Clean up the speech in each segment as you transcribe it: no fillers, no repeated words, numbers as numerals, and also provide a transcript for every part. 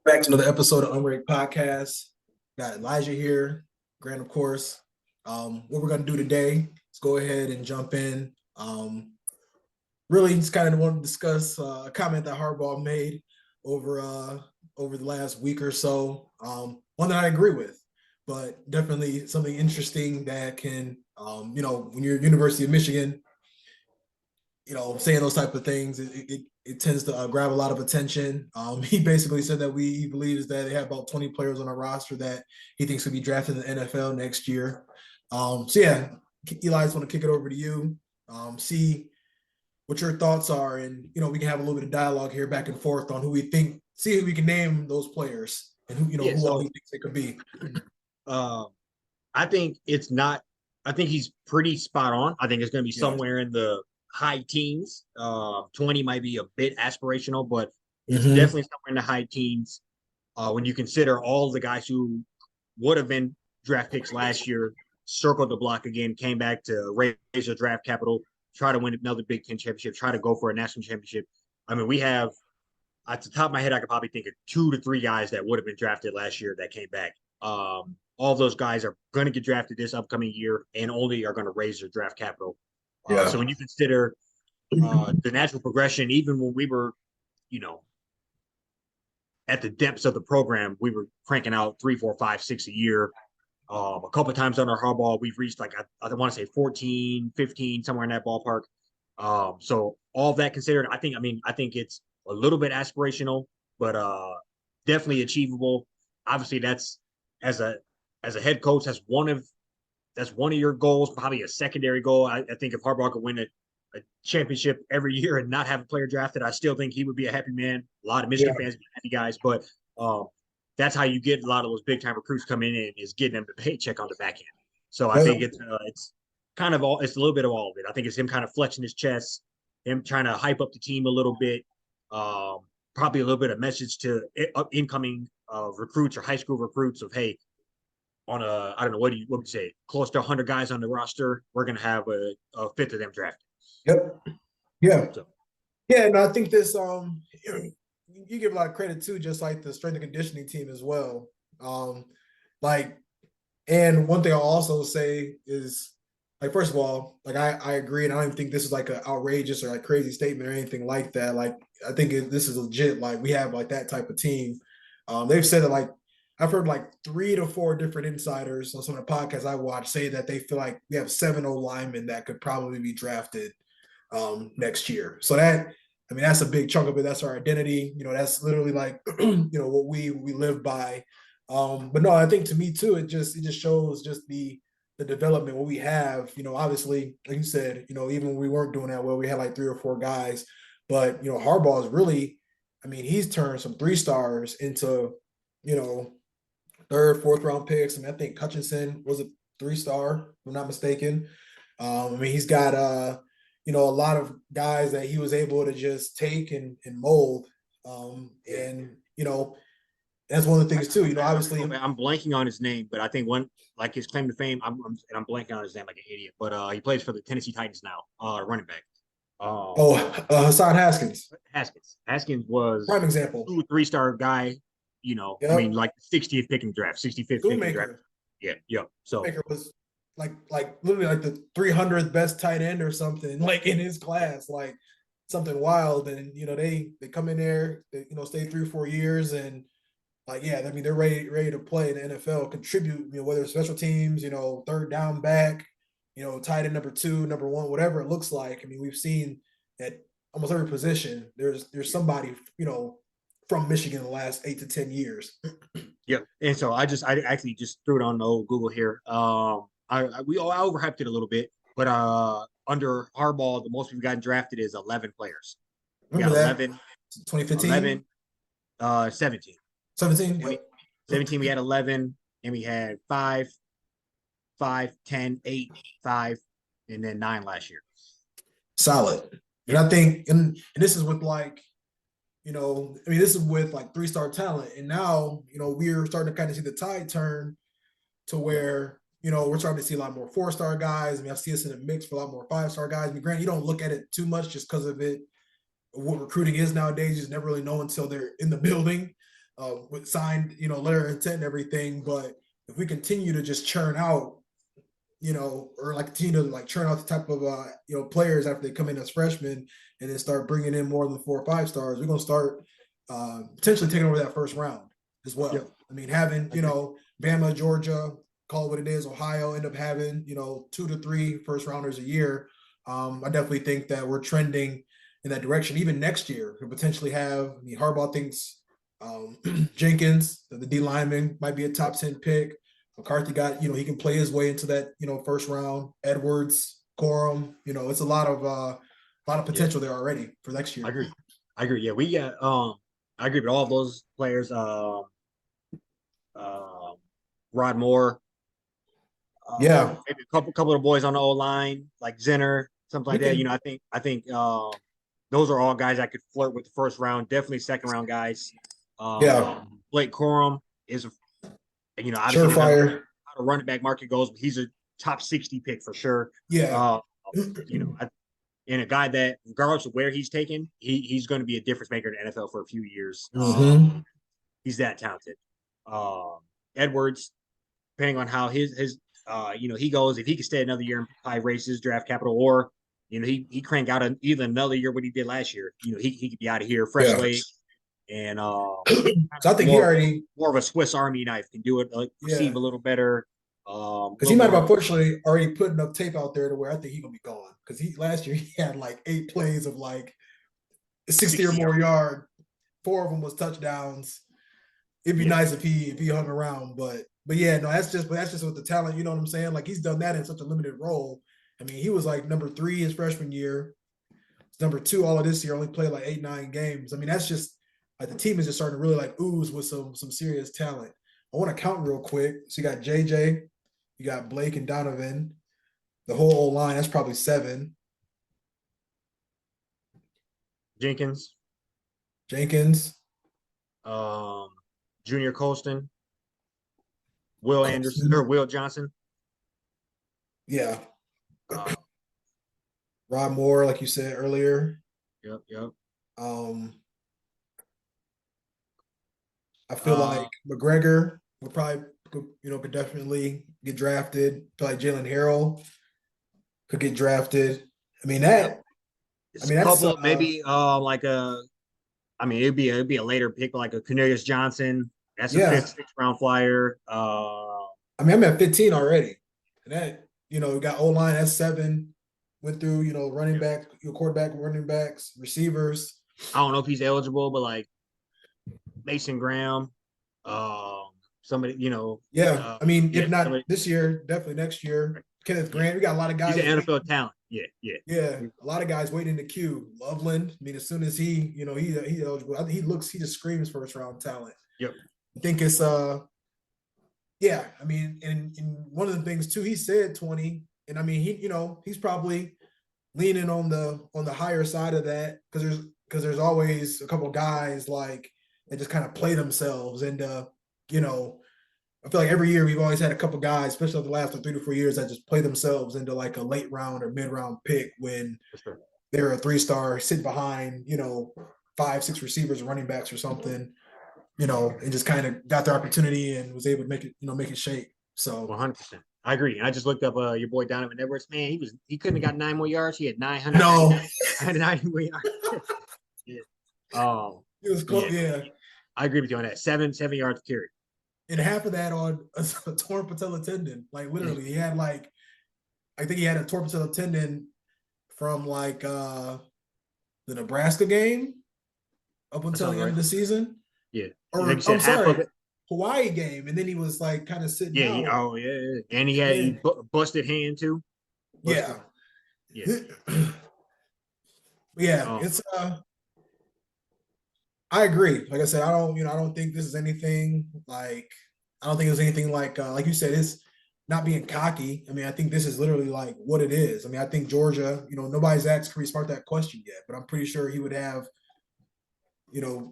Back to another episode of Unranked Podcast. Got Elijah here, Grant, of course. What we're going to do today is go ahead and jump in. Really, just kind of want to discuss a comment that Harbaugh made over over the last week or so. One that I agree with, but definitely something interesting that can, when you're University of Michigan, saying those type of things, it tends to grab a lot of attention. He basically said that he believes that they have about 20 players on our roster that he thinks could be drafted in the NFL next year. So yeah, Eli, I just want to kick it over to you. See what your thoughts are, and we can have a little bit of dialogue here, back and forth on who we think. See who we can name those players, and Yeah, who all so he thinks it could be. uh, I think it's not. I think he's pretty spot on. I think it's going to be Yeah. somewhere in the high teens. 20 might be a bit aspirational, but it's Mm-hmm. definitely somewhere in the high teens. When you consider all the guys who would have been draft picks last year, circled the block again, came back to raise their draft capital, try to win another Big Ten championship, try to go for a national championship. I mean, we have at the top of my head, I could probably think of 2 to 3 guys that would have been drafted last year that came back. All those guys are going to get drafted this upcoming year and only are going to raise their draft capital. So Yeah. when you consider the natural progression, even when we were, you know, at the depths of the program, we were cranking out 3, 4, 5, 6 a year. A couple of times under Harbaugh, we've reached like I want to say 14, 15, somewhere in that ballpark. So all of that considered, I think it's a little bit aspirational, but definitely achievable. Obviously, that's as a as a head coach, that's one of your goals, probably a secondary goal. I think if Harbaugh could win a championship every year and not have a player drafted, I still think he would be a happy man. A lot of Michigan fans be happy guys, but um, that's how you get a lot of those big time recruits coming in is getting them the paycheck on the back end. So I Yeah. think it's kind of it's a little bit of all of it. I think it's him kind of flexing his chest, him trying to hype up the team a little bit, um, probably a little bit of message to incoming recruits or high school recruits of hey, on a I don't know what would you say close to 100 guys on the roster, we're gonna have a fifth of them drafted. Yep. Yeah. So Yeah, and I think this you give a lot of credit too, just like the strength and conditioning team as well. Um, like, and one thing I'll also say is, like, first of all, like I agree, and I don't even think this is like an outrageous or like crazy statement or anything like that. Like, I think this is legit. Like, we have like that type of team. They've said that, like, I've heard like 3 to 4 different insiders on some of the podcasts I watch say that they feel like we have 7 linemen that could probably be drafted next year. So that's a big chunk of it. That's our identity. That's literally like, what we live by. But no, I think to me too, it just shows just the development what we have. Obviously, like you said, even when we weren't doing that well, we had like 3 or 4 guys. But Harbaugh is really, I mean, he's turned some 3 stars into, you know, third, fourth round picks. I mean, I think Hutchinson was a 3 star, if I'm not mistaken. I mean, he's got a lot of guys that he was able to just take and mold. yeah. And that's one of the things too. Obviously, I'm blanking on his name, but I think one like his claim to fame. I'm blanking on his name like an idiot, but he plays for the Tennessee Titans now, running back. oh, Hassan Haskins, Haskins was prime a example. 2 3 star guy. I mean, Yep, like 60th picking draft, 65th picking draft. Schoonmaker. Yeah, yeah. So Schoonmaker was like literally like the 300th best tight end or something, like in his yeah, class, like something wild. And they come in there, they stay 3 or 4 years, and like, yeah, I mean, they're ready to play in the NFL, contribute, whether it's special teams, third down back, tight end number 2, number 1, whatever it looks like. I mean, we've seen at almost every position there's yeah. somebody, from Michigan in the last 8 to 10 years. Yeah, and so I actually just threw it on the old Google here. I overhyped it a little bit, but under Harbaugh, the most we've gotten drafted is 11 players. We got Remember that 11, 2015, 11, 17. 17. 20, Yep. 17, we had 11, and we had 5, 5, 10, 8, 5, and then 9 last year. Solid. And Yeah, I think, and this is with like, I mean, this is with like 3 star talent. And now, we're starting to kind of see the tide turn to yeah, where, we're starting to see a lot more 4 star guys. I mean, I see us in a mix for a lot more 5 star guys. I mean, granted, you don't look at it too much just because of it. What recruiting is nowadays, you just never really know until they're in the building. with signed, letter of intent and everything. But if we continue to just churn out, or like continue to like churn out the type of players after they come in as freshmen and then start bringing in more than 4 or 5 stars, we're gonna start potentially taking over that first round as Yep. well. I mean, having Bama, Georgia, call it what it is, Ohio end up having 2 to 3 first rounders a year. I definitely think that we're trending in that direction. Even next year, we potentially have. I mean, Harbaugh thinks Jenkins, the D lineman, might be a top 10 pick. McCarthy got, he can play his way into that, first round. Edwards, Corum, it's a lot of Yeah. potential there already for next I year. agree. I agree. Yeah, we got I agree with all of those players. Uh, Rod Moore, Yeah, maybe a couple of the boys on the O line, like Zinner, something we like that. can. I think those are all guys I could flirt with the first round, definitely second round guys. Yeah, Blake Corum is, obviously depends on surefire. how the running back market goes, but he's a top 60 pick for sure. Yeah, Uh, you know, I, and a guy that, regardless of where he's taken, he's going to be a difference maker in the NFL for a few years. mm-hmm. He's that talented. Um, Edwards, depending on how his he goes, if he can stay another year and probably raise his draft capital, or he crank out even another year what he did last year. He could be out of here, fresh Yeah. slate, and So I think he already, more of a Swiss Army knife, can do it, like yeah, receive a little better, a because he little might have more. unfortunately already put enough tape out there to where I think he's gonna be gone. Because he last year he had like 8 plays of like 60 or 60 more yards. yard. 4 of them was touchdowns. It'd be Yeah, nice if he hung around, but yeah, no, that's just with the talent. You know what I'm saying? Like he's done that in such a limited role. I mean, he was like number 3 his freshman year, number 2 all of this year. Only played like 8, 9 games. I mean, that's just like the team is just starting to really like ooze with some serious talent. I want to count real quick. So you got JJ, you got Blake and Donovan. The whole old line, that's probably 7. Jenkins, Jenkins, um, Junior Colston, Will Anderson or Colston, Will Johnson. yeah, Uh, Rod Moore, like you said earlier. yep, yep. Um, I feel Uh, like McGregor would probably could definitely get drafted. I feel like Jalen Harrell could get drafted. I mean yep. that. I It's a mean that's couple, maybe like I mean, it'd be a later pick, like a Cornelius Johnson. That's a yeah. fifth, sixth round flyer. I mean I'm at 15 already, and that we got O line at 7. Went through running Yeah. back, quarterback, running backs, receivers. I don't know if he's eligible, but like Mason Graham, um, somebody, Yeah, I mean yeah, if not somebody, this year, definitely next year. Kenneth yeah, Grant. We got a lot of he's an guys waiting. NFL talent. Yeah, yeah, Yeah, a lot of guys waiting in the queue. Loveland. I mean, as soon as he's eligible, I think he just screams first round talent. yep. I think it's yeah. I mean, and one of the things too, he said 20, and I mean he's probably leaning on the higher side of that because there's always a couple of guys like that just kind of play themselves and you know I feel like every year we've always had a couple guys, especially the last 3 to 4 years, that just play themselves into like a late round or mid round pick when For sure. they're a 3 star sitting behind, 5, 6 receivers or running backs or something, and just kind of got their opportunity and was able to make it shake. So 100%. I agree. And I just looked up your boy Donovan Edwards. Man, he couldn't have got 9 more yards. He had I know 990 more yards. Yeah. Um, it was but yeah, close. no, Yeah, I agree with you on that. Seven yards carry. and half of that on a torn patella tendon. Like Yeah. literally, he had like I think he had a torn patella tendon from like the Nebraska game up That until sounds the end of right. the season. Yeah. Like you Or said, I'm half of sorry, it. Hawaii game, and then he was like kind of sitting Yeah. out. Oh, yeah, yeah. And And he then busted hand too. Busted. yeah, Yeah. yeah, Um, it's I agree. Like I said, I don't think this is anything like I don't think it's anything like you said, it's not being cocky. I mean, I think this is literally like what it is. I mean, I think Georgia, nobody's asked Kirby Smart that question yet, but I'm pretty sure he would have,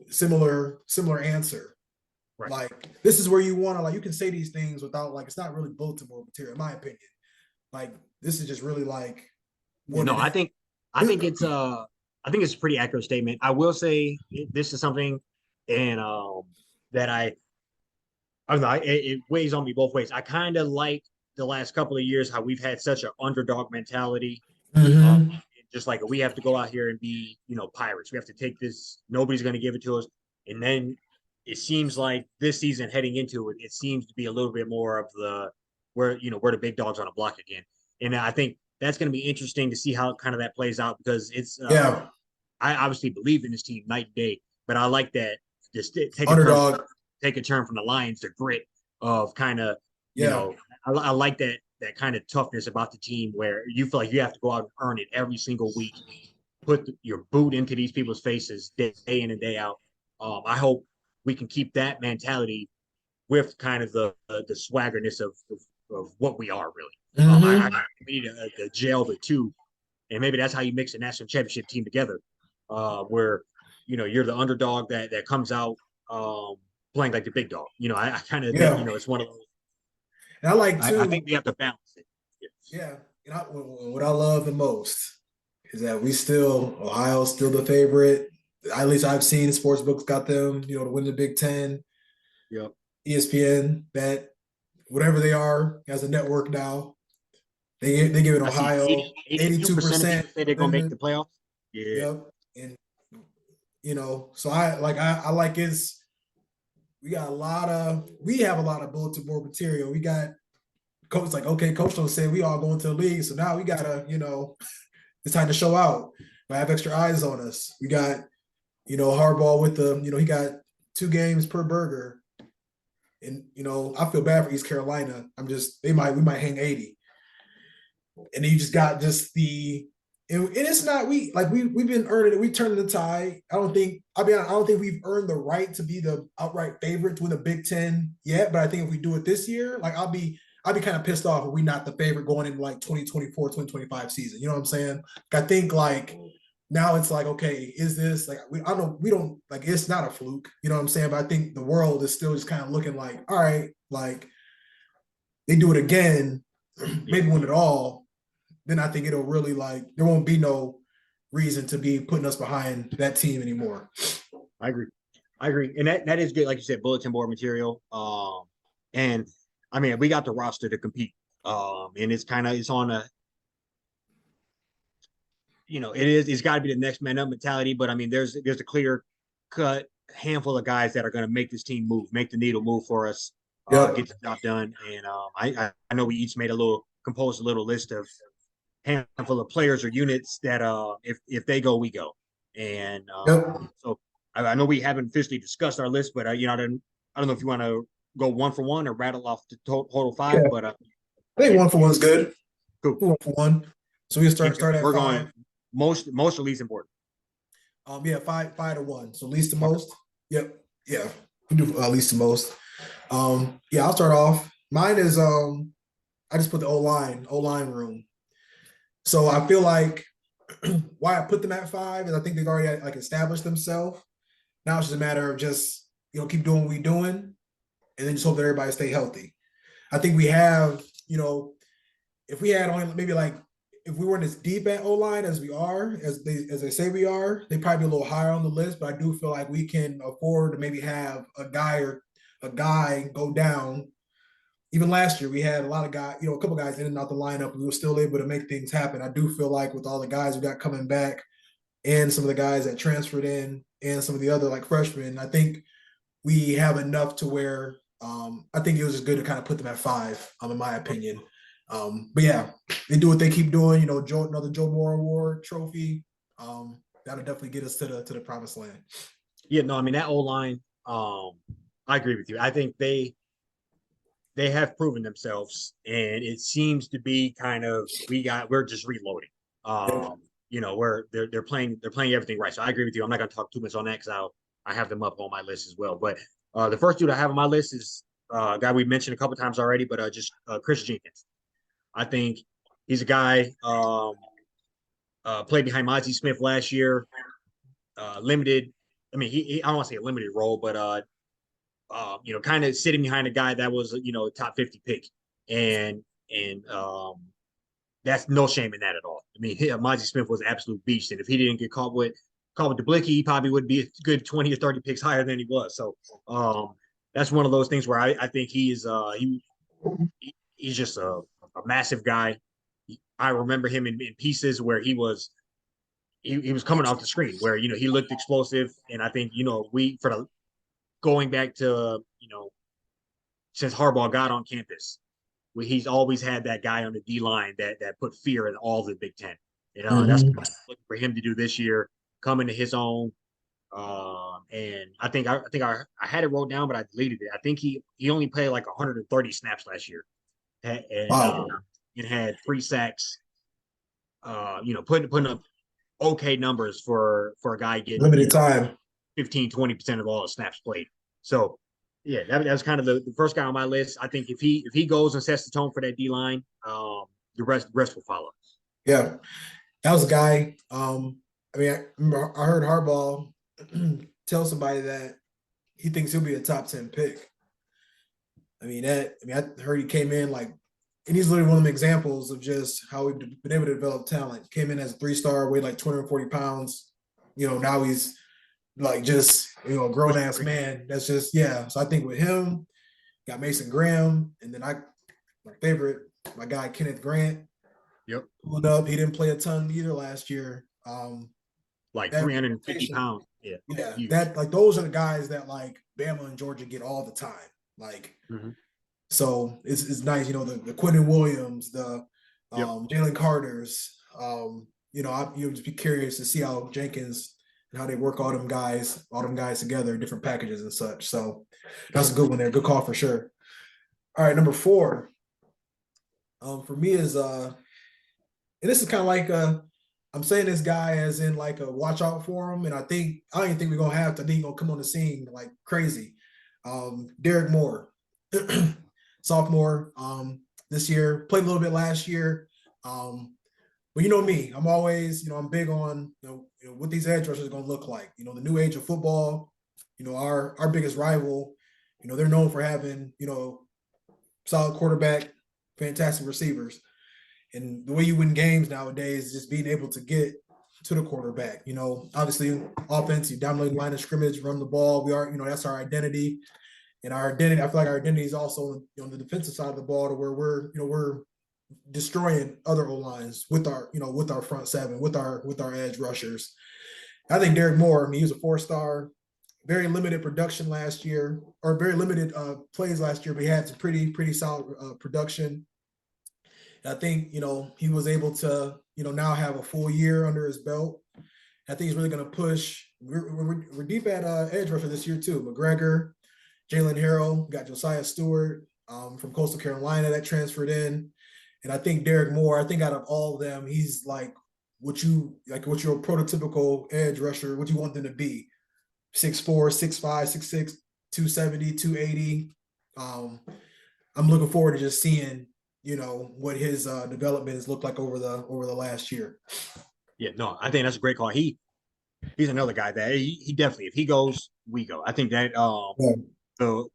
similar answer. right. Like this is where you want to like you can say these things without like it's not really Baltimore material, in my opinion. Like this is just really like Yeah, what no, it I think is. I think it's a pretty accurate statement. I will say this is something, and that I don't know, it weighs on me both ways. I kind of like the last couple of years how we've had such an underdog mentality. Uh, Mm-hmm. just like we have to go out here and be, pirates. We have to take this. Nobody's going to give it to us. And then it seems like this season heading into it, it seems to be a little bit more of we're the big dogs on a block again. And I think that's going to be interesting to see how kind of that plays out because Yeah. I obviously believe in this team night and day, but I like that just Underdog. take a turn from the Lions to grit of kind of, you Yeah. know, I like that kind of toughness about the team where you feel like you have to go out and earn it every single week, put your boot into these people's faces day in and day out. I hope we can keep that mentality with kind of the swaggerness of what we are really. I Mm-hmm. we need to gel the two, and maybe that's how you mix a national championship team together, where you're the underdog that comes out um, playing like the big dog. I kind of think Yeah. it's one of those. And I like I too. think we have to balance it. Yes. Yeah. What I love the most is that Ohio's still the favorite. At least I've seen sports books got them, to win the Big Ten. Yep. ESPN, that whatever they are as a network now, they give it I see Ohio 82% of 82% people say they're for gonna them make to. the playoffs. Yeah. Yep. And so I like it's we have a lot of bulletin board material. We got coach like, okay, coach don't say we all going to the league. So now we gotta, it's time to show out. We have extra eyes on us. We got, Harbaugh with he got 2 games per burger. And I feel bad for East Carolina. We might hang 80. And then you just got just and it's not we've been earning it. We turned the tide. I don't think we've earned the right to be the outright favorite to win the Big Ten yet. But I think if we do it this year, like I'll be kind of pissed off if we're not the favorite going into like 2024, 2025 season. You know what I'm saying? I think like now it's like, okay, is this like we don't like it's not a fluke, you know what I'm saying? But I think the world is still just kind of looking like, all right, like they do it again, Yeah. maybe win it all, then I think it'll really like there won't be no reason to be putting us behind that team anymore. I agree. I agree. And that is good, like you said, bulletin board material. And I mean, we got the roster to compete. And it's on it's got to be the next man up mentality. But I mean, there's a clear cut handful of guys that are going to make this team move, make the needle move for us, Yep. get the job done. And I know we each composed a little list of handful of players or units that if they go, we go. And Yep. so I know we haven't officially discussed our list, but I don't know if you want to go one for one or rattle off the total five, Yeah. but I think yeah, 1 for 1's good. cool. 1 for 1. So we start at We're going five. most or least important. Yeah, 5 to 1. So least to most. Yep. Yeah. We do least to most. Yeah, I'll start off. Mine is I just put the O line room. So I feel like why I put them at 5 is I think they've already like established themselves. Now it's just a matter of just keep doing what we're doing, and then just hope that everybody stay healthy. I think we have if we had only maybe like if we weren't as deep at O line as we are as they say we are, they probably be a little higher on the list. But I do feel like we can afford to maybe have a guy go down. Even last year, we had a lot of guys, a couple guys in and out the lineup. We were still able to make things happen. I do feel like with all the guys we got coming back, and some of the guys that transferred in, and some of the other like freshmen, I think we have enough to where I think it was just good to kind of put them at 5, in my opinion. But yeah, they do what they keep doing. Another Joe Moore Award trophy. That'll definitely get us to the promised land. Yeah, no, I mean that O line. I agree with you. I think they have proven themselves, and it seems to be kind of we're just reloading. Yep. Where they're playing everything right. So I agree with you. I'm not going to talk too much on that because I have them up on my list as well. But the first dude I have on my list is a guy we mentioned a couple times already, but just Chris Jenkins. I think he's a guy played behind Mozzie Smith last year, limited. I mean, I don't want to say a limited role, but kind of sitting behind a guy that was a top 50 pick, and that's no shame in that at all. I mean, Mozzie Smith was an absolute beast, and if he didn't get caught with the blicky, he probably would be a good 20 or 30 picks higher than he was. So that's one of those things where I think he's just a massive guy. I remember him in pieces where he was coming off the screen where he looked explosive, and I think we for the going back to since Harbaugh got on campus, he's always had that guy on the D line that put fear in all the Big Ten. That's Mhm. what I'm looking for him to do this year, come into his own. And I had it wrote down, but I deleted it. I think he only played like 130 snaps last year, and Wow. it had 3 sacks. Putting up okay numbers for a guy getting Limited time. 15-20% of all the snaps played. So yeah, that was kind of the first guy on my list. I think if he goes and sets the tone for that D line, the rest will follow. Yeah. That was a guy. I mean, I heard Harbaugh tell somebody that he thinks he'll be a top 10 pick. I heard he came in like, and he's literally one of the examples of just how we've been able to develop talent. Came in as a 3-star, weighed like 240 pounds. Now he's like just, a grown ass man. That's just, yeah. So I think with him, got Mason Graham, and then my favorite, my guy, Kenneth Grant, Yep, pulled up. He didn't play a ton either last year. like That 350 rotation, pounds. Yeah, yeah, huge. that like those are the guys that like Bama and Georgia get all the time. Like, Mm-hmm. so it's nice, the Quentin Williams, the Yep. Jalen Carters. You'll just be curious to see how Jenkins and how they work all them guys together, different packages and such. So that's a good one there. Good call for sure. All right, number 4. For me is and this is kind of like I'm saying this guy as in like a watch out for him, and I don't even think we're gonna have to. I think he's gonna come on the scene like crazy. Derek Moore, sophomore, this year, played a little bit last year. But you know me, I'm always, I'm big on what these edge rushers are gonna look like. The new age of football. Our biggest rival. They're known for having solid quarterback, fantastic receivers. And the way you win games nowadays is just being able to get to the quarterback. Obviously offense, you dominate line of scrimmage, run the ball. We are, that's our identity. And our identity, I feel like our identity is also on the defensive side of the ball to where we're destroying other O lines with our front seven, with our edge rushers. I think Derek Moore, I mean, he was a 4-star, very limited production last year, or very limited plays last year, but he had some pretty solid production. I think, he was able to, now have a full year under his belt. I think he's really going to push. We're deep at edge rusher this year, too. McGregor, Jalen Harrell, got Josiah Stewart from Coastal Carolina that transferred in. And I think Derek Moore, I think out of all of them, he's like what your prototypical edge rusher, what you want them to be. 6'4, 6'5, 6'6, 270, 280. I'm looking forward to just seeing, what his development has looked like over the last year. Yeah, no, I think that's a great call. He's another guy that he definitely, if he goes, we go. I think that Yeah. the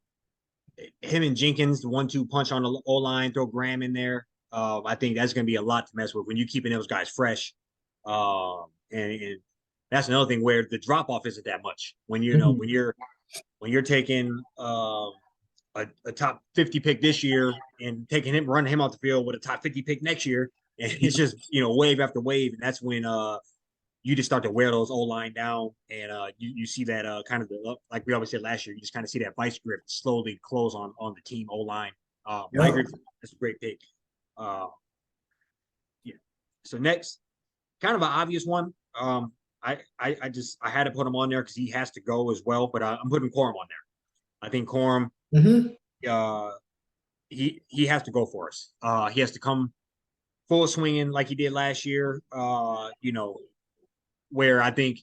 him and Jenkins, the 1-2 punch on the O line, throw Graham in there. I think that's going to be a lot to mess with when you're keeping those guys fresh. And that's another thing where the drop off isn't that much when Mhm. when you're taking a top 50 pick this year and taking him running him off the field with a top 50 pick next year, and it's just wave after wave, and that's when you just start to wear those O line down, and you see that kind of like we always said last year, you just kind of see that vice grip slowly close on the team O line. I Yeah. agree. That's a great pick. Uh, yeah. So next, kind of an obvious one. I had to put him on there because he has to go as well, but I'm putting Corum on there. I think Corum, Mm-hmm. uh, he has to go for us. He has to come full swinging like he did last year. Where I think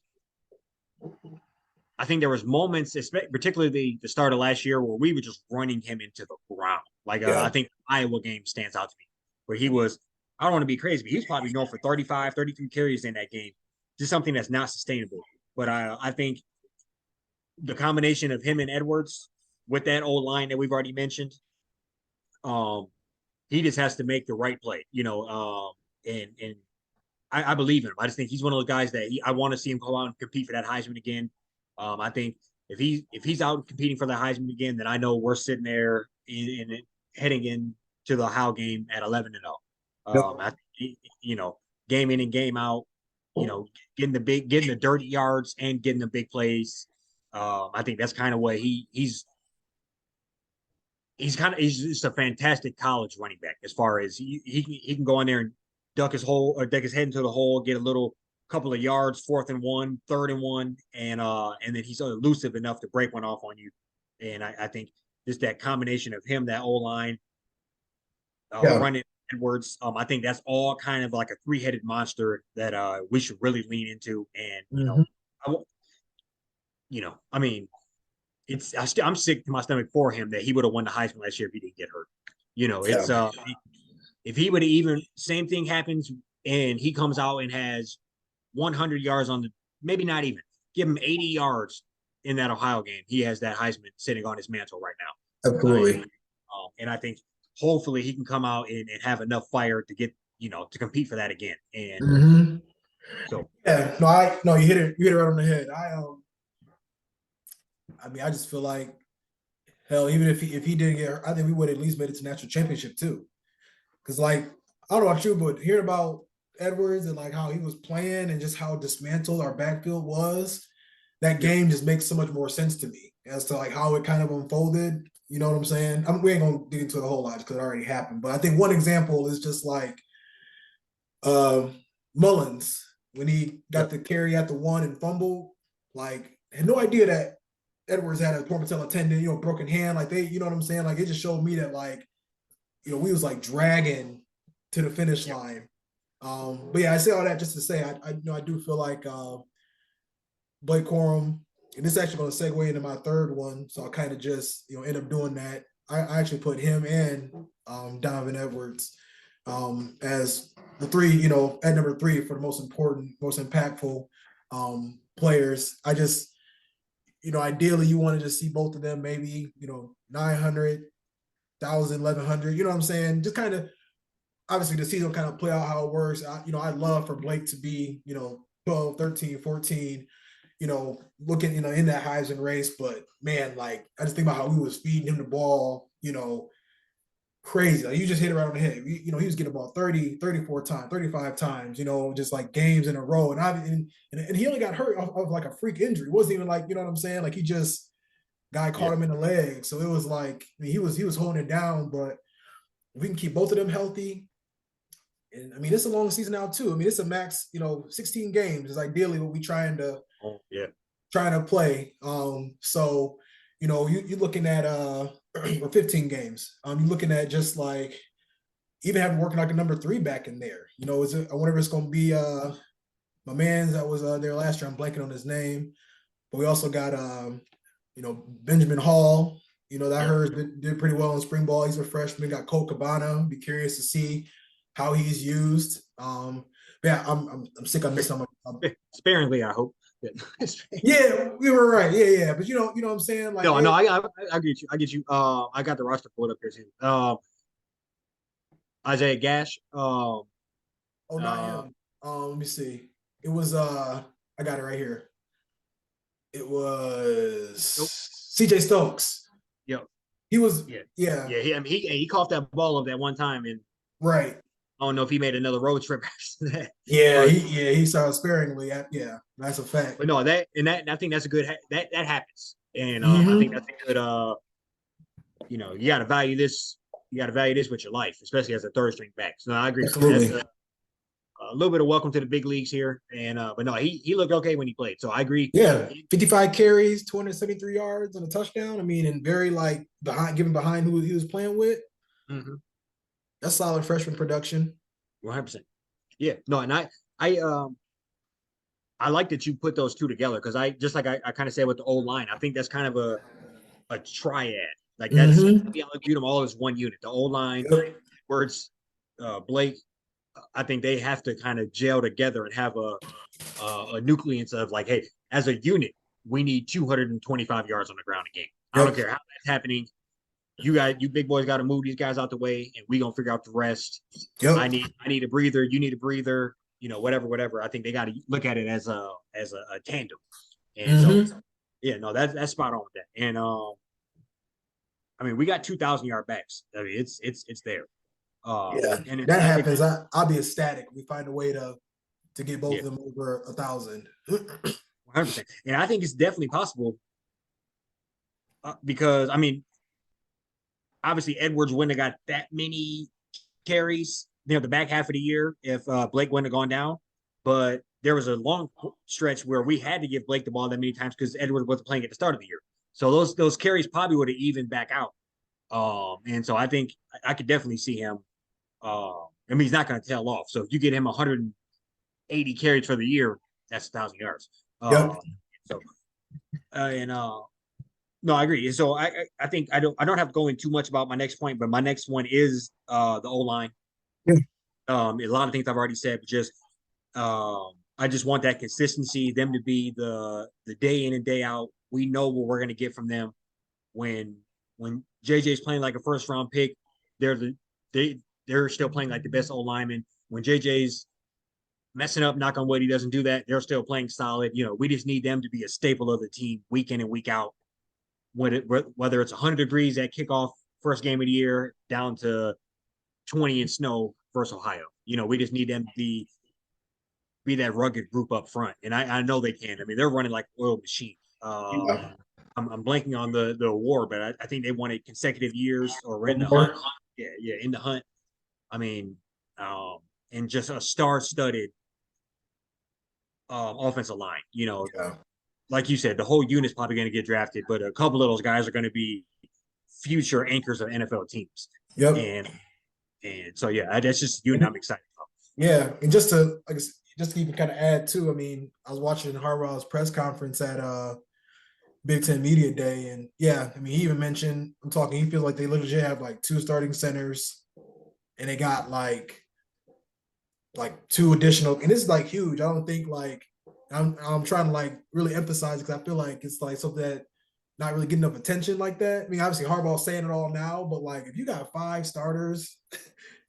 there was moments, particularly the start of last year, where we were just running him into the ground. Like I Yeah. think the Iowa game stands out to me, where he was. I don't want to be crazy, but he's probably known for 35, 33 carries in that game. Just something that's not sustainable. But I think the combination of him and Edwards with that old line that we've already mentioned, um, he just has to make the right play, and I believe in him. I just think he's one of those guys that I want to see him go out and compete for that Heisman again. I think if he's out competing for the Heisman again, then I know we're sitting there in heading into the Ohio game at 11-0. Yep. I think, game in and game out, getting the dirty yards and getting the big plays. I think that's kind of what he's he's just a fantastic college running back as far as he can go in there and duck his head into the hole, get a little couple of yards, 4th and 1, 3rd and 1, and then he's elusive enough to break one off on you. And I think just that combination of him, that O line, Yeah. running Edwards, I think that's all kind of like a 3-headed monster that we should really lean into. And I mean, I'm sick to my stomach for him that he would have won the Heisman last year if he didn't get hurt. It's if he would have even same thing happens and he comes out and has 100 yards maybe not even give him 80 yards in that Ohio game, he has that Heisman sitting on his mantle right now. Absolutely. And I think hopefully he can come out and have enough fire to get to compete for that again. And so yeah, no, you hit it right on the head. I mean, I just feel like hell, even if he didn't get hurt, I think we would at least made it to national championship too. Because like I don't know about you, but hearing about Edwards and like how he was playing and just how dismantled our backfield was, that game just makes so much more sense to me as to like how it kind of unfolded. You know what I'm saying? We ain't gonna dig into it a whole lot because it already happened. But I think one example is just like Mullins when he got the carry at the 1 and fumbled. Like had no idea that Edwards had a torn patella tendon, broken hand. Like you know what I'm saying? Like it just showed me that like, we was like dragging to the finish line. But yeah, I say all that just to say I do feel like Blake Corum, and this is actually going to segue into my third one. So I kind of just end up doing that. I actually put him and Donovan Edwards as the three, at number 3 for the most important, most impactful players. I just, ideally you want to just see both of them maybe, 900, 1,000, 1,100, you know what I'm saying? Just kind of, obviously the season will kind of play out how it works. I'd love for Blake to be, 12, 13, 14, looking, in that Heisman race. But man, like I just think about how we was feeding him the ball, crazy. Like you just hit it right on the head. He was getting the ball 30, 34 times, 35 times, just like games in a row. And he only got hurt of like a freak injury. It wasn't even like, you know what I'm saying? Like he just guy caught him in the leg. So it was like, I mean, he was holding it down, but we can keep both of them healthy. And I mean, it's a long season now too. I mean, it's a max, 16 games is ideally what we trying to play. So, you're looking at or 15 games. You're looking at just like even having working like a number 3 back in there. I wonder if it's gonna be my man that was there last year. I'm blanking on his name, but we also got Benjamin Hall. That heard did pretty well in spring ball. He's a freshman. Got Cole Cabana. Be curious to see how he's used. Yeah, I'm sick of missing him. Sparingly, I hope. Yeah, we were right. Yeah. But you know what I'm saying? Like, no, I get you. I get you. I got the roster pulled up here too. Isaiah Gash. Oh, not him. Let me see. It was I got it right here. It was CJ Stokes. Yep. He was yeah. He coughed that ball up that one time, and right. I don't know if he made another road trip after that. Yeah, he saw sparingly. Yeah, that's a fact. But no, I think that's a good that happens, and I think that's a good you got to value this. You got to value this with your life, especially as a third string back. So I agree. Absolutely. That's a little bit of welcome to the big leagues here, and but no, he looked okay when he played. So I agree. Yeah, 55 carries, 273 yards, and a touchdown. I mean, and very like behind who he was playing with. Mm-hmm. That's solid freshman production. 100%. Yeah, no, and I like that you put those two together because I kind of said with the old line, I think that's kind of a triad. Like that's I view them all as one unit. The old line, Words, Blake. I think they have to kind of gel together and have a nucleus of like, hey, as a unit, we need 225 yards on the ground a game. I don't care how that's happening. You big boys got to move these guys out the way, and we gonna figure out the rest. I need a breather. You need a breather. Whatever. I think they got to look at it as a tandem. And so Yeah, no, that's spot on with that. And I mean, we got 2,000-yard backs. I mean, it's there. Yeah, And that it, happens. I'll be ecstatic. We find a way to get both yeah, of them over 1,000. 100%. And I think it's definitely possible because I mean, obviously Edwards wouldn't have got that many carries, the back half of the year if Blake wouldn't have gone down. But there was a long stretch where we had to give Blake the ball that many times because Edwards wasn't playing at the start of the year. So those carries probably would have evened back out. And so I think I could definitely see him. I mean, he's not going to tail off. So if you get him 180 carries for the year, that's 1,000 yards. Yep. So and no, I agree. So I think I don't have to go in too much about my next point, but my next one is the O line. Yeah. A lot of things I've already said, but just I just want that consistency, them to be the day in and day out. We know what we're going to get from them when JJ's playing like a first round pick. They're they're still playing like the best O lineman. When JJ's messing up, knock on wood, he doesn't do that. They're still playing solid. We just need them to be a staple of the team week in and week out. Whether it's 100 degrees at kickoff first game of the year down to 20 in snow versus Ohio. We just need them to be that rugged group up front, and I know they can. I mean, they're running like oil machine. Yeah. I'm blanking on the award, but I think they won it consecutive years or in the hunt. Yeah, in the hunt. I mean, and just a star-studded offensive line. Yeah. Like you said, the whole unit's probably going to get drafted, but a couple of those guys are going to be future anchors of NFL teams. Yep. And so yeah, that's just a unit I'm excited about. Yeah, and just to even kind of add too, I mean, I was watching Harbaugh's press conference at Big Ten Media Day, and yeah, I mean, he even mentioned he feels like they literally have like two starting centers, and they got like two additional, and this is like huge. I don't think like I'm trying to like really emphasize because I feel like it's like something that not really getting enough attention like that. I mean, obviously Harbaugh's saying it all now, but like if you got five starters,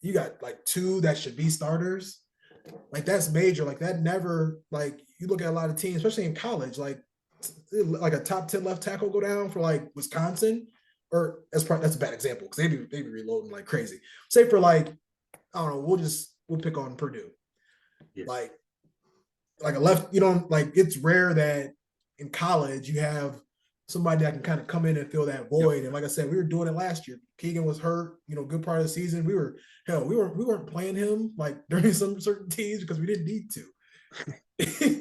you got like two that should be starters. Like that's major. Like that never like you look at a lot of teams, especially in college, like a top 10 left tackle go down for like Wisconsin, or that's a bad example because they be reloading like crazy. Say for like I don't know, we'll pick on Purdue. Yeah. Like a left, like it's rare that in college you have somebody that can kind of come in and fill that void. Yep. And like I said, we were doing it last year. Keegan was hurt, good part of the season. We weren't playing him like during some certain teams because we didn't need to.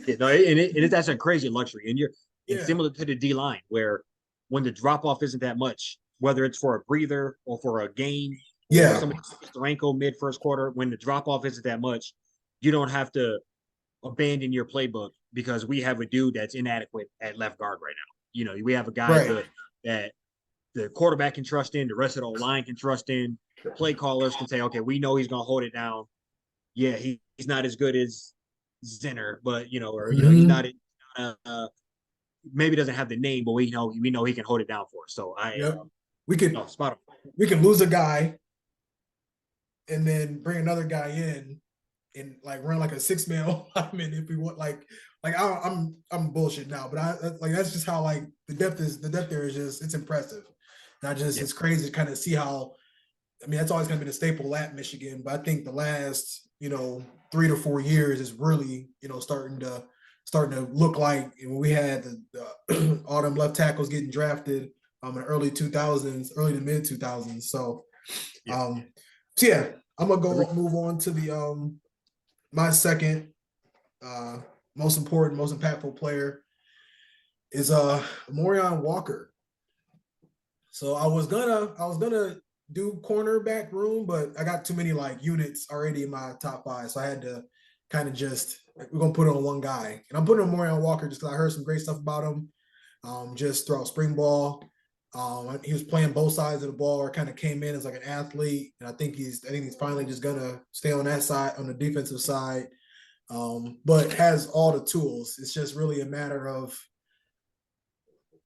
Yeah, no, it is that's a crazy luxury. And yeah. Similar to the D line, where when the drop off isn't that much, whether it's for a breather or for a game, yeah, somebody hits their ankle mid first quarter, when the drop off isn't that much, you don't have to abandon your playbook because we have a dude that's inadequate at left guard right now. We have a guy that the quarterback can trust in, the rest of the line can trust in, the play callers can say, okay, we know he's gonna hold it down. Yeah, he's not as good as Zinner, but he's not maybe doesn't have the name, but we know he can hold it down for us. So we can lose a guy and then bring another guy in and like run like a 6-man lineman if we want I'm bullshit now, but that's just how like the depth there is just it's impressive. It's crazy to kind of see how that's always kind of been a staple at Michigan, but I think the last 3 to 4 years is really starting to look like when we had the all them left tackles getting drafted in the early 2000s, early to mid 2000s. So I'm gonna move on to the my second most important, most impactful player is Morion Walker. So I was gonna do cornerback room, but I got too many like units already in my top 5, so I had to kind of just we're gonna put it on one guy, and I'm putting on Morion Walker just because I heard some great stuff about him. Just throughout spring ball, he was playing both sides of the ball, or kind of came in as like an athlete, and I think he's finally just gonna stay on that side, on the defensive side, but has all the tools. It's just really a matter of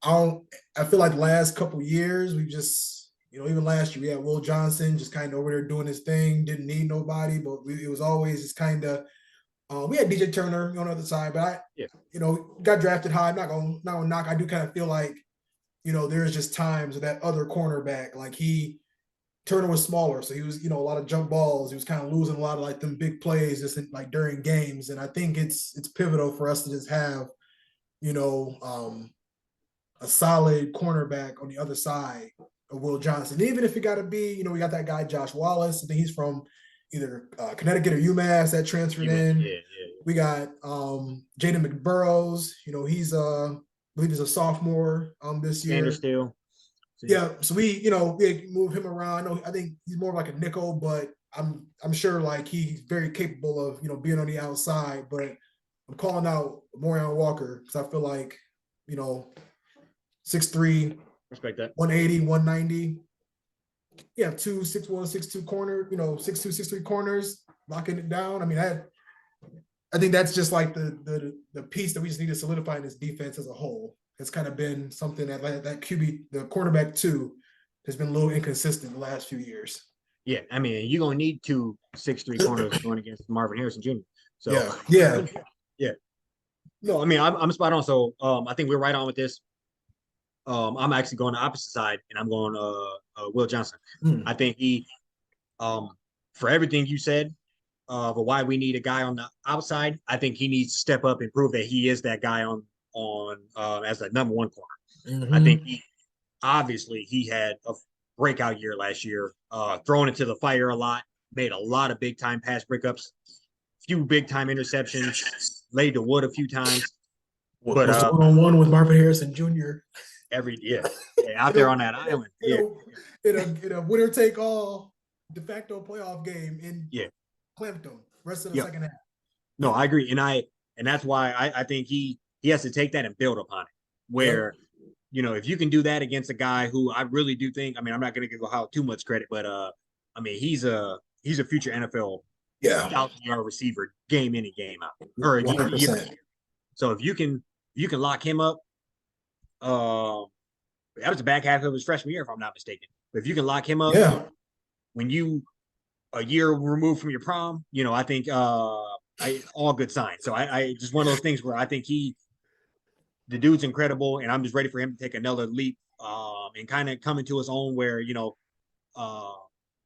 I feel like the last couple years we've just even last year we had Will Johnson just kind of over there doing his thing, didn't need nobody, but it was always just kind of We had DJ Turner on the other side, but Yeah. got drafted high. I'm not gonna knock. I do kind of feel like, there's just times with that other cornerback, like Turner was smaller, so he was, a lot of jump balls. He was kind of losing a lot of like them big plays just like during games. And I think it's pivotal for us to just have, you know, um, a solid cornerback on the other side of Will Johnson. Even if it got to be, we got that guy Josh Wallace. I think he's from either Connecticut or UMass that transferred in. Yeah. We got Jaden McBurrows. I believe he's a sophomore this Sanders year. still. Yeah, so we move him around. I think he's more like a nickel, but I'm sure like he's very capable of being on the outside. But I'm calling out Morion Walker because I feel like 6'3", Respect that. 180, 190. Yeah, 2, 6'1", 6'2" corner. 6'2", 6'3" corners, locking it down. I mean, I think that's just like the piece that we just need to solidify in this defense as a whole. It's kind of been something that QB, the cornerback 2, has been a little inconsistent the last few years. Yeah, I mean, you're gonna need 2 6'3" corners going against Marvin Harrison Jr. So yeah. No, I mean, I'm spot on. So I think we're right on with this. I'm actually going the opposite side, and I'm going Will Johnson. I think he, for everything you said, for why we need a guy on the outside, I think he needs to step up and prove that he is that guy on as the number 1 corner. I think he had a breakout year last year, thrown into the fire a lot, made a lot of big time pass breakups, few big time interceptions, laid the wood a few times. But was the one-on-one with Marvin Harrison Jr. Out there on that island, in a winner take all de facto playoff game in clamped him rest of the second half. No, I agree, and that's why I think he has to take that and build upon it. Where if you can do that against a guy who I really do think, I mean, I'm not going to give Howell too much credit, but I mean, he's a future NFL 1,000-yard receiver, game in and game out, or 100%. So if you can lock him up, that was the back half of his freshman year, if I'm not mistaken. But if you can lock him up, when you a year removed from your prom, I think all good signs. So I just one of those things where I think the dude's incredible, and I'm just ready for him to take another leap and kind of come into his own. Where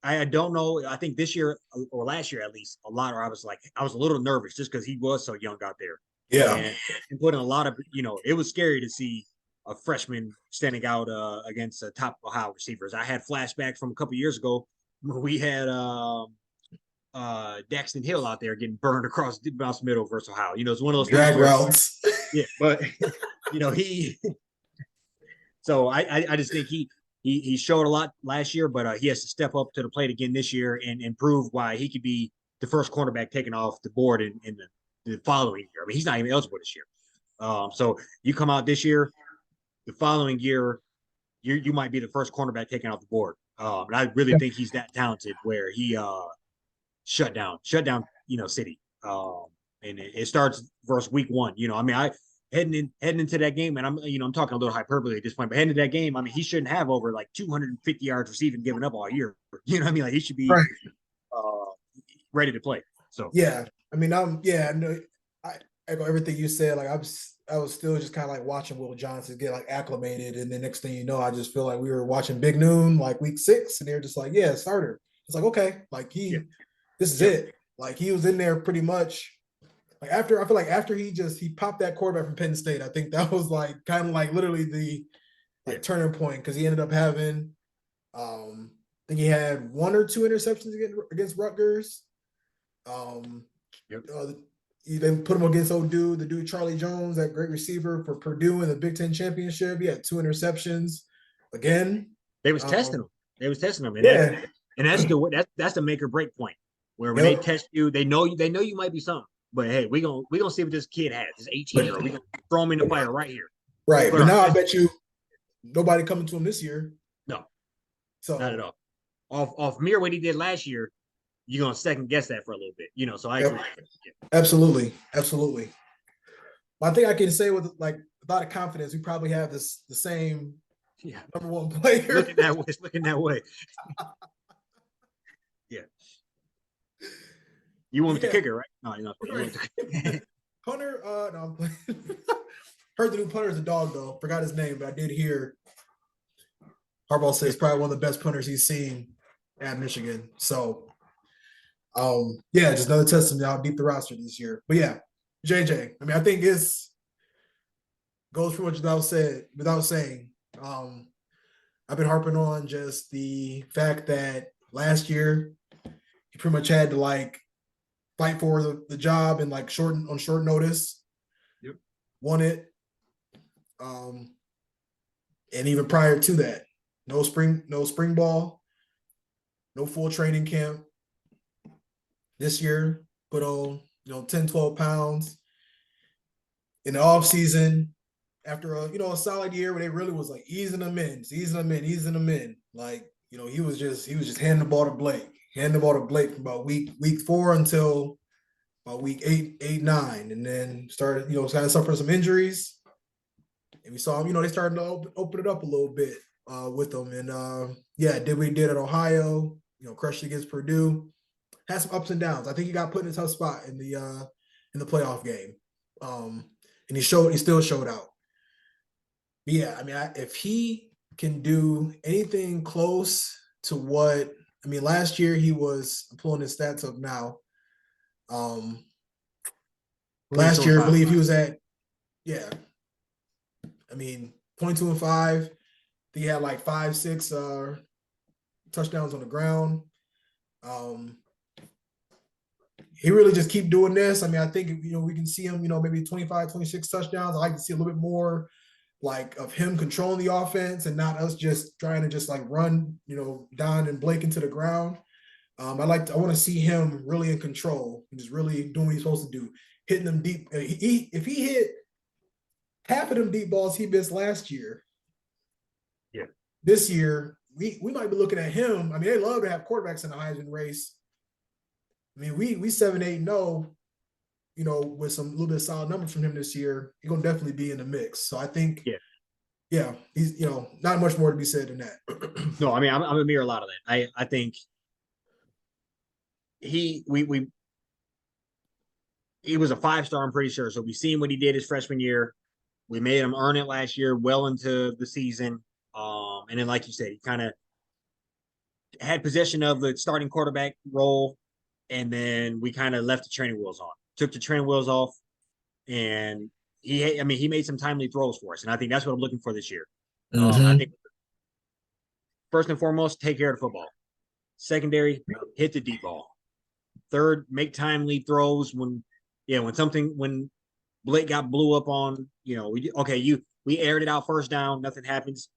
I don't know. I think this year or last year at least, I was a little nervous just because he was so young out there. Yeah, and putting a lot of it was scary to see a freshman standing out against top Ohio receivers. I had flashbacks from a couple years ago where we had Daxton Hill out there getting burned across the middle versus Ohio. It's one of those drag routes. Yeah, but he. So I just think he showed a lot last year, but he has to step up to the plate again this year and prove why he could be the first cornerback taken off the board in the following year. I mean, he's not even eligible this year. So you come out this year, the following year, you might be the first cornerback taken off the board. And I really think he's that talented where he shut down City. And it starts versus week 1. I mean, heading into that game, and I'm talking a little hyperbole at this point, but heading into that game, I mean, he shouldn't have over like 250 yards receiving given up all year. You know what I mean? Like he should be ready to play. So I mean, I echo everything you said. Like I was still just kind of like watching Will Johnson get like acclimated, and the next thing you know, I just feel like we were watching Big Noon like week 6, and they're just like, starter. It's like, okay, like this is it. Like he was in there pretty much. Like I feel like after he popped that quarterback from Penn State, I think that was like kind of like literally the turning point because he ended up having, I think he had 1 or 2 interceptions against Rutgers. He then put him against the dude Charlie Jones, that great receiver for Purdue in the Big Ten championship. He had 2 interceptions again. They was testing him. And that's the make or break point where when they test you, they know you might be something. But hey, we gonna see what this kid has. This 18-year-old. We gonna throw him in the fire right here. Right. But now I bet you nobody coming to him this year. No. So not at all. Off mere what he did last year, you're gonna second guess that for a little bit. So I agree. Absolutely. I think I can say with like a lot of confidence, we probably have the same number 1 player. Looking that way. Yeah. You went with the Yeah, kicker, right? No, you're not. You right. went with the Punter, no, I'm playing. Heard the new punter's a dog though. Forgot his name, but I did hear Harbaugh says probably one of the best punters he's seen at Michigan. So, yeah, just another testament to how deep the roster this year. But yeah, JJ. I mean, I think it's goes pretty much without saying. Um, I've been harping on just the fact that last year he pretty much had to like fight for the job and like short notice. Yep. Won it. And even prior to that, no spring ball, no full training camp. This year, put on 10, 12 pounds in the off season after a solid year where they really was like easing them in, easing them in, easing them in. Like, he was just handing the ball to Blake, handing the ball to Blake from about week 4 until about week 8, 9, and then started, kind of suffering some injuries. And we saw him, they started to open it up a little bit with them. And yeah, did what he did at Ohio, crushed against Purdue. Had some ups and downs. I think he got put in a tough spot in the playoff game. And he still showed out. But yeah, I mean, if he can do anything close to what, I mean, last year I'm pulling his stats up now. Last 22 and year, I 5. believe he was at, yeah, I mean, 22 and 5. He had like 5, 6 touchdowns on the ground. He really just keep doing this. I mean, I think we can see him, maybe 25, 26 touchdowns. I like to see a little bit more like of him controlling the offense and not us just trying to just like run, Don and Blake into the ground. I want to see him really in control and just really doing what he's supposed to do, hitting them deep. If he hit half of them deep balls he missed last year, Yeah. this year we might be looking at him. I mean, they love to have quarterbacks in the Heisman race. I mean, we 7-8-0, with some little bit of solid numbers from him this year. He's gonna definitely be in the mix. So I think, Yeah. yeah, he's not much more to be said than that. No, I mean, I'm a mirror a lot of that. I think he was a 5-star, I'm pretty sure. So we seen what he did his freshman year. We made him earn it last year, well into the season. And then, like you said, he kind of had possession of the starting quarterback role, and then we kind of left the training wheels on, took the training wheels off, and he made some timely throws for us, and I think that's what I'm looking for this year. I think first and foremost, take care of the football. Secondary, hit the deep ball. Third, make timely throws when Blake got blew up on, we aired it out first down, nothing happens.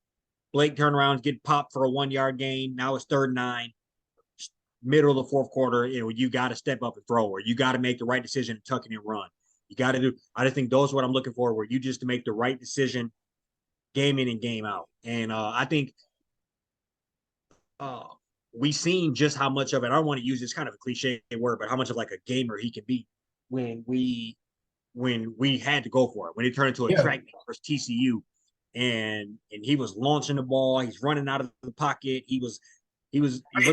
Blake turn around, get popped for a 1-yard gain. Now it's 3rd and 9, middle of the 4th quarter. You got to step up and throw, or you got to make the right decision, tuck it and run. You got to do. I just think those are what I'm looking for, where you just to make the right decision, game in and game out. And I think we've seen just how much of it. I don't want to use this kind of a cliche word, but how much of like a gamer he can be when we had to go for it, when it turned into a track versus TCU, and he was launching the ball, he's running out of the pocket, he looked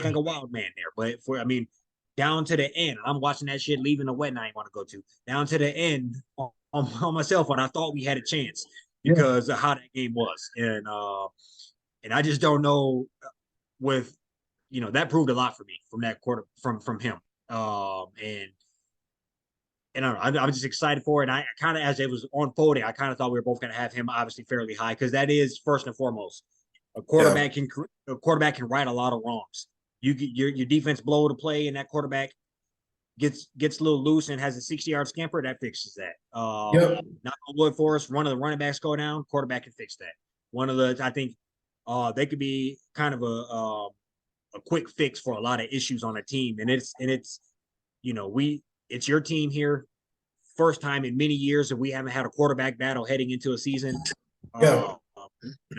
like a wild man there. But down to the end, I'm watching that shit leaving the wedding I ain't want to go to. Down to the end on my cell phone, I thought we had a chance because of how that game was, and I just don't know with that proved a lot for me from that quarter from him, and I don't know, I'm just excited for it. And I kind of, as it was unfolding, I kind of thought we were both going to have him obviously fairly high, because that is first and foremost. A quarterback can right a lot of wrongs. Your defense blow the play, and that quarterback gets a little loose and has a 60-yard scamper. That fixes that. Not on wood for us. One of the running backs go down, quarterback can fix that. I think they could be kind of a quick fix for a lot of issues on a team, and it's it's your team here. First time in many years that we haven't had a quarterback battle heading into a season. And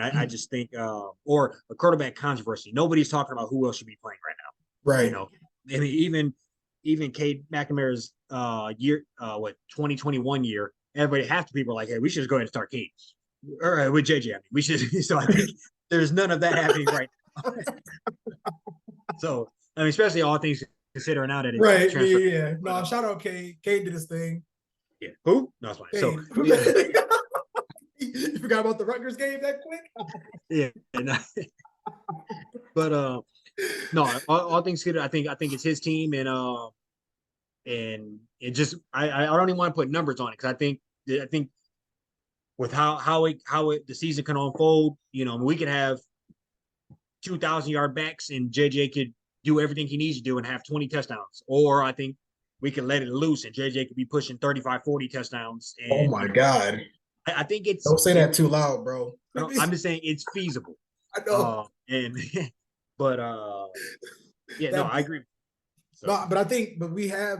I just think, or a quarterback controversy. Nobody's talking about who else should be playing right now. Right. I mean, even Cade McNamara's 2021 year, everybody, half the people are like, hey, we should just go ahead and start Cade. Or with JJ. I mean, we should. So I think there's none of that happening right now. So, especially all things considering now that it Right. Yeah, transferred. yeah, yeah. But No, shout out Cade. Cade did his thing. yeah, who? No, it's fine. So Cade. yeah, You forgot about the Rutgers game that quick? yeah. No. But no, all things considered, I think it's his team, and it just I don't even want to put numbers on it because I think with how the season can unfold, we could have 2,000-yard backs and JJ could do everything he needs to do and have 20 touchdowns, or I think we could let it loose and JJ could be pushing 35, 40 touchdowns, Oh and my God. I think Don't say that too loud, bro. I'm just saying it's feasible, I know and but yeah, no, that. I agree. So No, but but we have.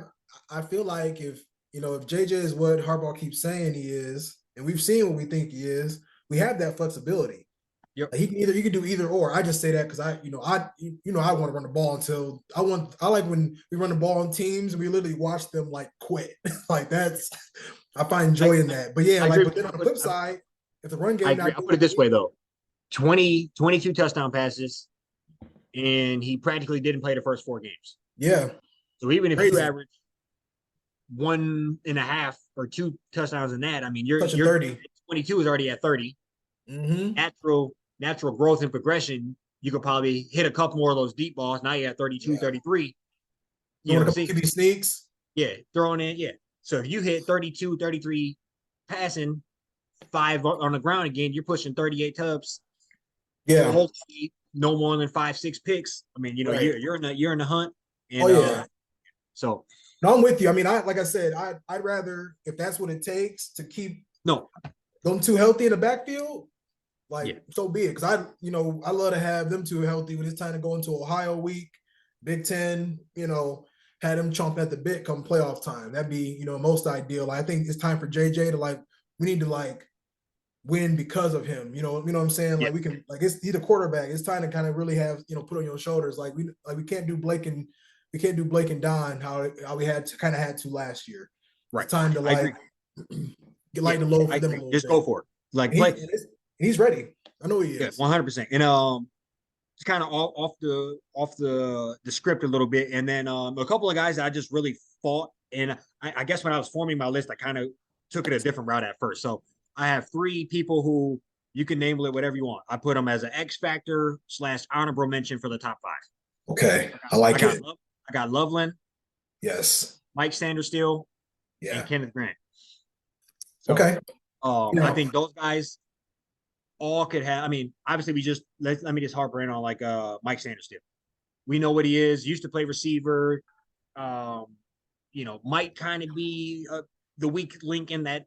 I feel like if JJ is what Harbaugh keeps saying he is, and we've seen what we think he is, we have that flexibility. yep, Like he can do either or. I just say that because I want to run the ball until I like when we run the ball on teams and we literally watch them like quit. Like I find joy in that. But yeah, I like agree. but then on the flip side, if the run I game agree. not I'll doing put it what this we way need, though: 22 touchdown passes, and he practically didn't play the first 4 games. yeah, So even if you crazy average 1.5 or 2 touchdowns in that, I mean, touching your 30. 22 is already at 30. Mm-hmm. Natural growth and progression. You could probably hit a couple more of those deep balls. Now you're at 32, Yeah, 33. doing a couple See, QB sneaks. yeah, throwing in, yeah. So if you hit 32, 33 passing, 5 on the ground again, you're pushing 38 tubs. Yeah, Hopefully, no more than 5, 6 picks. I mean, right. you're in the hunt, Oh and yeah. so No, I'm with you. I mean, like I said, I'd rather if that's what it takes to keep no, them two healthy in the backfield, yeah, like so be it. Because I love to have them two healthy when it's time to go into Ohio week, Big Ten. Had them chomp at the bit come playoff time. That'd be most ideal. I think it's time for JJ to we need to win because of him. What I'm saying? yeah, Like we can he's the quarterback. It's time to kind of really have put on your shoulders. We can't do Blake and Don how we had to last year. It's right. time to I agree. get Yeah, light the load I for them a agree. little Just go bit. for it. Like And, play, he's ready. I know he yeah, is. 100%. And it's kind of off the script a little bit. And then a couple of guys that I just really fought. And I guess when I was forming my list, I kind of took it a different route at first. So I have 3 people who you can name it whatever you want. I put them as an X factor / honorable mention for the top 5. Okay, I I like got it. I got Loveland, Yes. Mike Sandersteele, and Yeah. Kenneth Grant. So Okay. I think those guys all could have. I mean, obviously, let me just harper in on like Mike Sandersteele. We know what he is. Used to play receiver. Um, might kind of be the weak link in that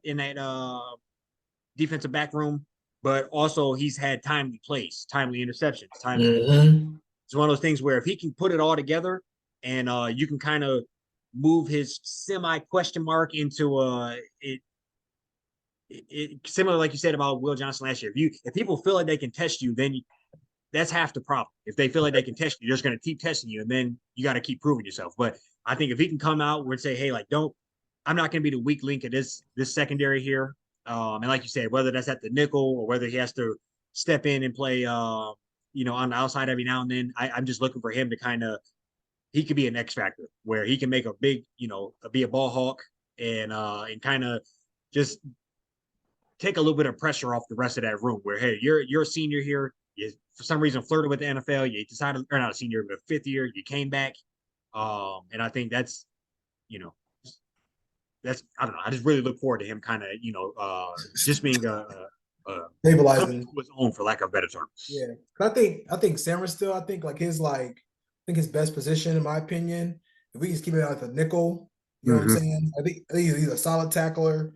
defensive back room, but also he's had timely plays, timely interceptions, timely. Mm-hmm. It's one of those things where if he can put it all together, and you can kind of move his semi question mark into similar like you said about Will Johnson last year. If people feel like they can test you, then that's half the problem. If they feel like they can test you, they're just going to keep testing you, and then you got to keep proving yourself. But I think if he can come out and say, "Hey, like, I'm not going to be the weak link of this secondary here," and like you said, whether that's at the nickel or whether he has to step in and play, on the outside every now and then, I'm just looking for him to kind of he could be an X factor where he can make a big, be a ball hawk and kind of just take a little bit of pressure off the rest of that room. Where hey, you're a senior here. You for some reason flirted with the NFL. You decided, or not a senior, but a 5th year. You came back, and I think you know that's I don't know. I just really look forward to him kind of just being coming Stabilizing. to his own for lack of a better term. Yeah. I think Sammer still. I think his best position in my opinion. If we just keep it out the nickel, you know what I'm Mm-hmm. saying? I think he's a solid tackler.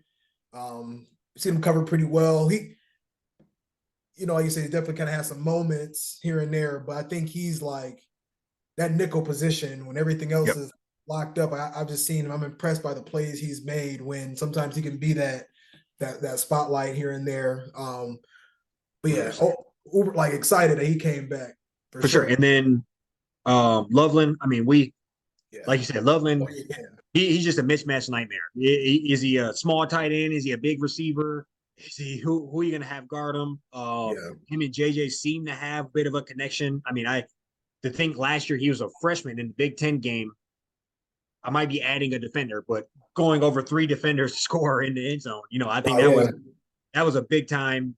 Seen him cover pretty well. Like you said, he definitely kind of has some moments here and there, but I think he's like that nickel position when everything else Yep. is locked up. I've just seen him. I'm impressed by the plays he's made when sometimes he can be that spotlight here and there. But yeah, 100%. uber like excited that he came back for For sure. sure. And then Loveland. I mean, we Yeah. like you said, Oh Loveland. yeah. He's just a mismatch nightmare. Is he a small tight end? Is he a big receiver? Is he who are you gonna have guard him? Yeah. Him and JJ seem to have a bit of a connection. I mean, to think last year he was a freshman in the Big Ten game. I might be adding a defender, but going over 3 defenders to score in the end zone, I think Oh yeah. that was a big time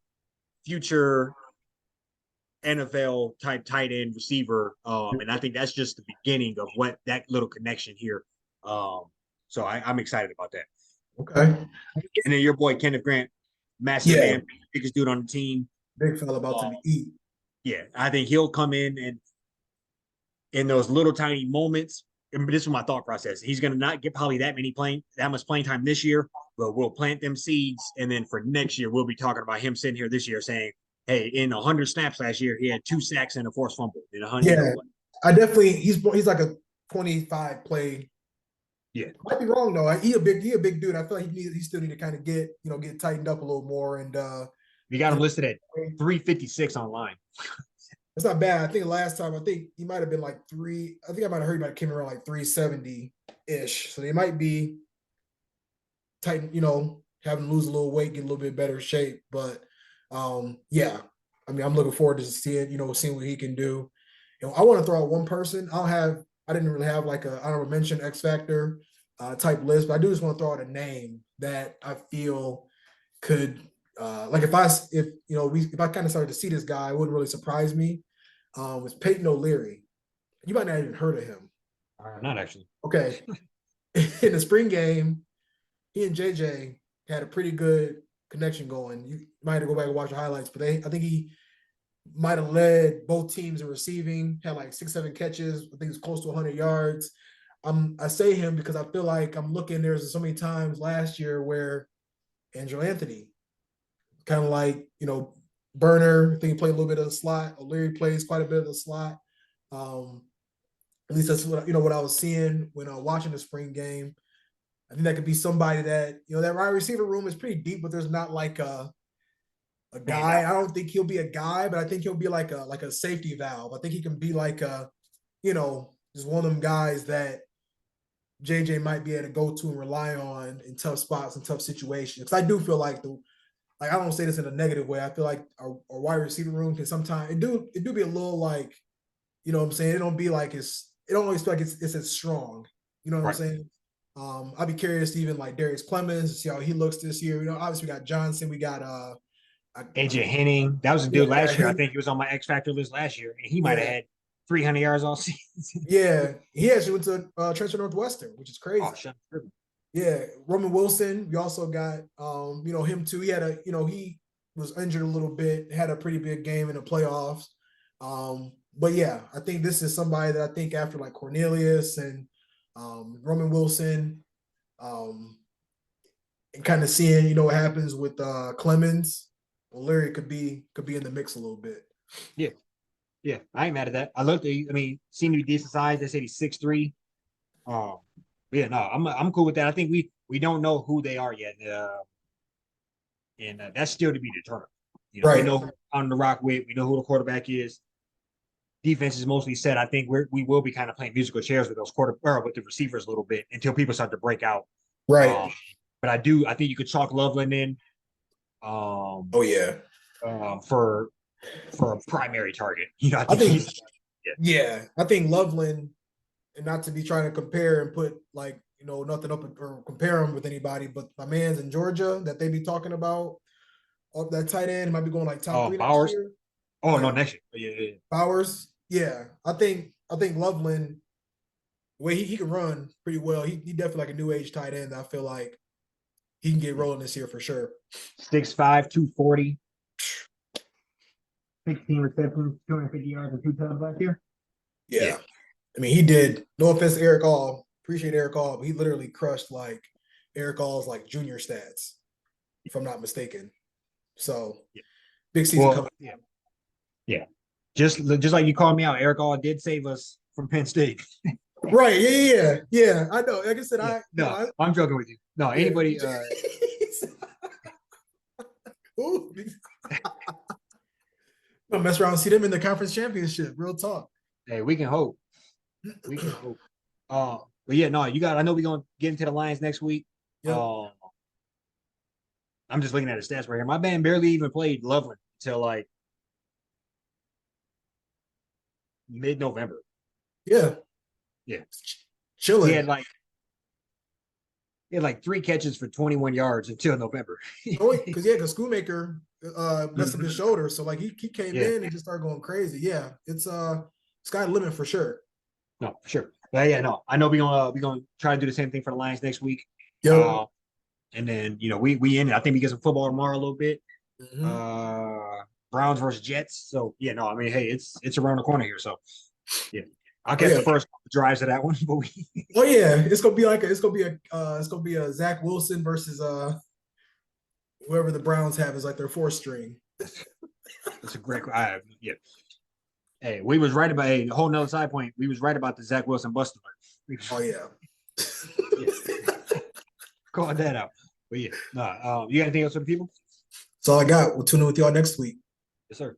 future NFL type tight end receiver. And I think that's just the beginning of what that little connection here. So I'm excited about that. Okay. And then your boy Kenneth Grant, massive Yeah. man, biggest dude on the team. Big fella about to be eat. Yeah, I think he'll come in in those little tiny moments. And this is my thought process. He's going to not get probably that much playing time this year, but we'll plant them seeds, and then for next year we'll be talking about him sitting here this year saying, "Hey, in 100 snaps last year, he had 2 sacks and a forced fumble." In 100, Yeah, I definitely he's like a 25 play. Yeah, Might be wrong though. He a big dude. I feel like he still need to kind of get tightened up a little more. And we got him listed at 356 online. It's not bad. I think last time he might have been like three. I think I might have heard he came around like 370 ish. So they might be tighten. Having to lose a little weight, get a little bit better shape. But yeah, I mean, I'm looking forward to seeing what he can do. I want to throw out one person. I didn't really have like a honorable mention X Factor type list, but I do just want to throw out a name that I feel could like if I kind of started to see this guy, it wouldn't really surprise me. It's Peyton O'Leary. You might not even heard of him. Not actually. Okay. In the spring game, he and JJ had a pretty good connection going. You might have to go back and watch the highlights, but I think he might have led both teams in receiving, had like 6-7 catches. I think it's close to 100 yards. I say him because I feel like I'm looking, there's so many times last year where Andrew Anthony, kind of like, burner, I think he played a little bit of the slot. O'Leary plays quite a bit of the slot. At least that's what I was seeing when watching the spring game. I think that could be somebody that, that wide receiver room is pretty deep, but there's not like a guy. I don't think he'll be a guy, but I think he'll be like a safety valve. I think he can be like just one of them guys that JJ might be able to go to and rely on in tough spots and tough situations. Because I do feel like I don't say this in a negative way. I feel like our wide receiver room can sometimes it do be a little like, what I'm saying? It don't be like it don't always feel like it's as strong. You know what I'm saying? I'd be curious to even like Darius Clemens to see how he looks this year. Obviously we got Johnson, we got AJ Henning, that was a dude last year. I think he was on my X Factor list last year, and he might have had 300 yards all season. Yeah, he actually went to transfer Northwestern, which is crazy. Oh, shut up. Yeah, Roman Wilson. We also got him too. He had he was injured a little bit, had a pretty big game in the playoffs. But yeah, I think this is somebody that I think after like Cornelius and Roman Wilson, and kind of seeing what happens with Clemens, Larry could be in the mix a little bit. Yeah, I ain't mad at that. I looked. I mean, seemed to be decent size. They said he's 6'3". Yeah, no, I'm cool with that. I think we don't know who they are yet, and that's still to be determined. Right. We know who on the rock with. We know who the quarterback is. Defense is mostly set. I think we will be kind of playing musical chairs with those with the receivers a little bit until people start to break out. Right. But I think you could chalk Loveland in. Oh yeah. For a primary target. I think I think Loveland, and not to be trying to compare and put like, nothing up or compare him with anybody, but my man's in Georgia that they be talking about up that tight end might be going like top 3 Bowers. next year. Oh, no, next year. Yeah. Bowers. Yeah. I think Loveland, the way he can run pretty well, he definitely like a new age tight end. I feel like he can get rolling this year for sure. 6'5", 240. 16 receptions, 250 yards, and 2 touchdowns last year. Yeah. I mean, he did. No offense to Eric All. Appreciate Eric All, but he literally crushed like Eric All's like junior stats, if I'm not mistaken. So big season coming. Yeah. Just like you called me out, Eric All did save us from Penn State. Right. Yeah. I know. Like I said, I'm joking with you. No, anybody. I'll mess around and see them in the conference championship. Real talk. Hey, we can hope. But yeah, no, I know we're gonna get into the Lions next week. Yep. I'm just looking at the stats right here. My man barely even played Loveland until like mid-November. Yeah. Yeah. Chilling. He had like he had like 3 catches for 21 yards until November. Oh, because Schoonmaker messed up his shoulder, so like he came Yeah, in and just started going crazy. Yeah, it's sky limit for sure. no, for sure. But yeah, no, I know we gonna try to do the same thing for the Lions next week. Yo, And then we in it. I think we get some football tomorrow a little bit. mm-hmm. Browns versus Jets. So yeah, no, I mean, hey, it's around the corner here. So yeah, I'll Oh catch yeah, the first drives of that one. But oh yeah, it's gonna be a Zach Wilson versus whoever the Browns have is like their fourth string. it's a great. Yeah. Hey, we was right about a whole nother side point. We was right about the Zach Wilson bust alert. Oh yeah. Yeah, calling that out. But yeah, no, you got anything else for the people? That's all I got. We'll tune in with y'all next week. Yes, sir.